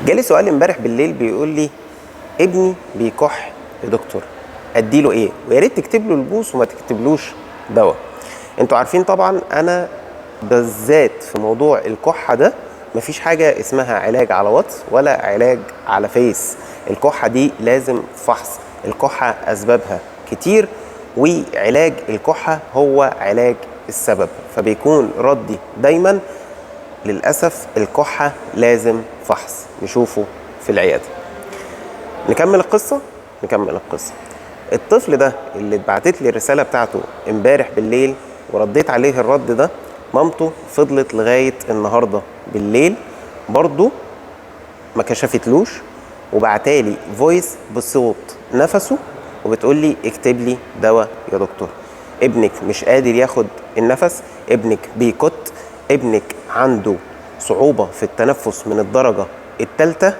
جالي سؤال امبارح بالليل بيقول لي ابني بيكح يا دكتور، اديله ايه؟ ويا ريت تكتب له البوس وما تكتبلوش دواء. انتوا عارفين طبعا انا بالذات في موضوع الكحه ده مفيش حاجه اسمها علاج على واتس ولا علاج على فيس. الكحه دي لازم فحص. الكحه اسبابها كتير، وعلاج الكحه هو علاج السبب، فبيكون ردي دايما للأسف الكحة لازم فحص نشوفه في العيادة. نكمل القصة. الطفل ده اللي اتبعتت لي الرسالة بتاعته امبارح بالليل ورديت عليه الرد ده، مامته فضلت لغاية النهاردة بالليل برضو ما كشفتلوش، وبعتالي فويس بصوت نفسه وبتقول لي اكتب لي دواء يا دكتور. ابنك مش قادر ياخد النفس، ابنك بيكت، ابنك عنده صعوبة في التنفس من الدرجة الثالثة،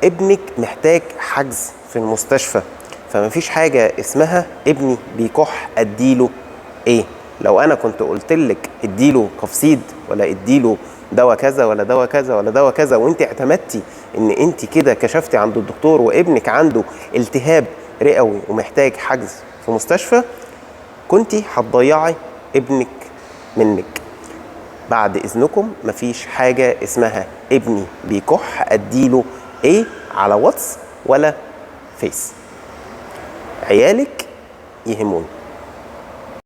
ابنك محتاج حجز في المستشفى. فمفيش حاجة اسمها ابني بيكح اديله ايه. لو انا كنت قلت لك اديله كفسيد ولا اديله دواء كذا ولا دواء كذا ولا دواء كذا، وانت اعتمدتي ان انت كده كشفتي عند الدكتور وابنك عنده التهاب رئوي ومحتاج حجز في مستشفى، كنت هتضيعي ابنك منك. بعد اذنكم مفيش حاجة اسمها ابني بيكح اديله ايه على واتس ولا فيس. عيالك يهموني.